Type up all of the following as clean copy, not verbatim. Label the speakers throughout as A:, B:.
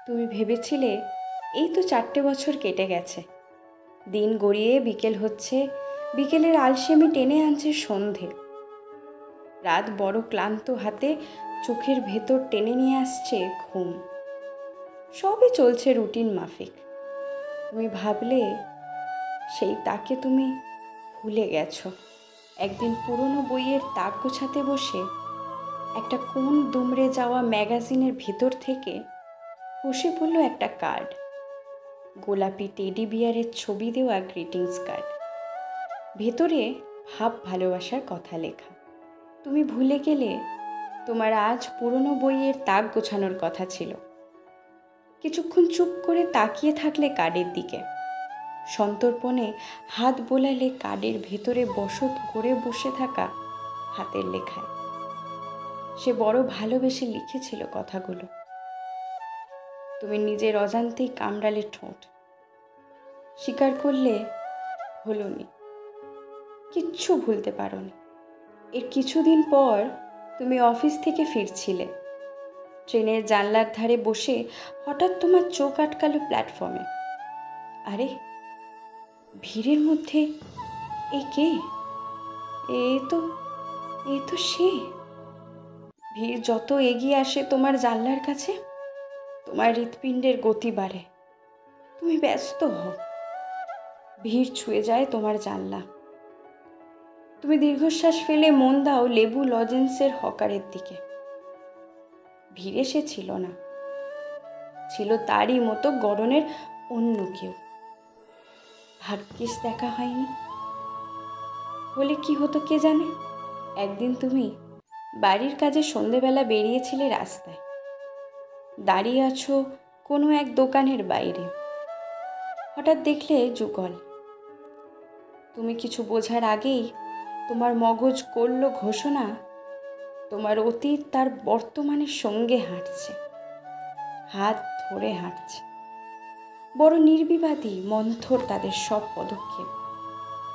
A: তুমি ভেবেছিলে এই তো 4 বছর কেটে গেছে, দিন গড়িয়ে বিকেল হচ্ছে, বিকেলের আলসেমি টেনে আনছে সন্ধে, রাত বড় ক্লান্ত হাতে চোখের ভেতর টেনে নিয়ে আসছে ঘুম। সবই চলছে রুটিন মাফিক। তুমি ভাবলে সেই তাকে তুমি ভুলে গেছো। একদিন পুরনো বইয়ের তাক গোছাতে বসে একটা কোণ দুমড়ে যাওয়া ম্যাগাজিনের ভেতর থেকে খসে পড়ল একটা কার্ড, গোলাপি টেডি বিয়ারের ছবি দেওয়া গ্রিটিংস কার্ড, ভেতরে ভাব ভালোবাসার কথা লেখা। তুমি ভুলে গেলে তোমার আজ পুরনো বইয়ের তাক গোছানোর কথা ছিল। কিছুক্ষণ চুপ করে তাকিয়ে থাকলে কার্ডের দিকে, সন্তর্পণে হাত বোলালে কার্ডের ভেতরে বসত করে বসে থাকা হাতের লেখায়। সে বড় ভালোবেসে লিখেছিল কথাগুলো। তুমি নিজের অজান্তেই কামড়ালে ঠোঁট, স্বীকার করলে হলোনি, কিচ্ছু ভুলতে পারোনি। এর কিছুদিন পর তুমি অফিস থেকে ফিরছিলে। ট্রেনের জানলার ধারে বসে হঠাৎ তোমার চোখ আটকালো প্ল্যাটফর্মে। আরে, ভিড়ের মধ্যে এ কে? এ তো সে। ভিড় যত এগিয়ে আসে তোমার জানলার কাছে, তোমার হৃৎপিণ্ডের গতি বাড়ে। তুমি ব্যস্ত হও, ভিড় ছুঁয়ে যায় তোমার জানলা। তুমি দীর্ঘশ্বাস ফেলে মন দাও লেবু লজেন্সের হকারের দিকে। ভিড়ে সে ছিল না, ছিল তারই মতো গড়নের অন্য কেউ। ভাগ্যিস দেখা হয়নি, হলে কি হতো কে জানে। একদিন তুমি বাড়ির কাজে সন্ধেবেলা বেরিয়েছিলে রাস্তায়, দাঁড়িয়ে আছো কোনো এক দোকানের বাইরে। হঠাৎ দেখলে যুগল। তুমি কিছু বোঝার আগেই তোমার মগজ করল ঘোষণা, তোমার অতীত তার বর্তমানের সঙ্গে হাঁটছে, হাত ধরে হাঁটছে। বড় নির্বিবাদী মন্থর তাদের সব পদক্ষেপ,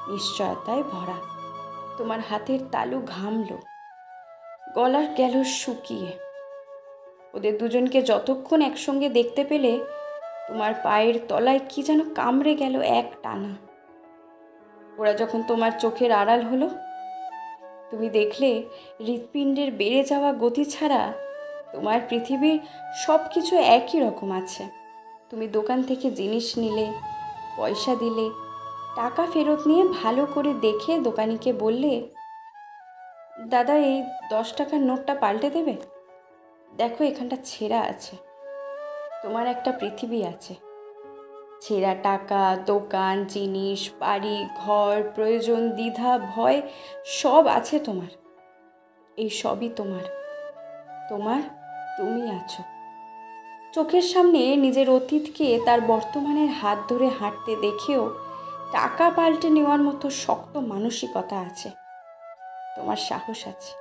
A: নিশ্চয়তায় ভরা। তোমার হাতের তালু ঘামল, গলার গেল শুকিয়ে। ওদের দুজনকে যতক্ষণ একসঙ্গে দেখতে পেলে তোমার পায়ের তলায় কি যেন কামড়ে গেল এক টানা। ওরা যখন তোমার চোখের আড়াল হলো, তুমি দেখলে হৃৎপিণ্ডের বেড়ে যাওয়া গতি ছাড়া তোমার পৃথিবীর সব কিছু একই রকম আছে। তুমি দোকান থেকে জিনিস নিলে, পয়সা দিলে, টাকা ফেরত নিয়ে ভালো করে দেখে দোকানিকে বললে, দাদা এই 10 টাকার নোটটা পাল্টে দেবে? দেখো এখানটা ছেঁড়া আছে। তোমার একটা পৃথিবী আছে, ছেঁড়া টাকা, দোকান, জিনিস, বাড়ি, ঘর, প্রয়োজন, দ্বিধা, ভয় সব আছে তোমার। এই সবই তোমার, তুমি আছো। চোখের সামনে নিজের অতীতকে তার বর্তমানের হাত ধরে হাঁটতে দেখেও টাকা পাল্টে নেওয়ার মতো শক্ত মানসিকতা আছে, তোমার সাহস আছে।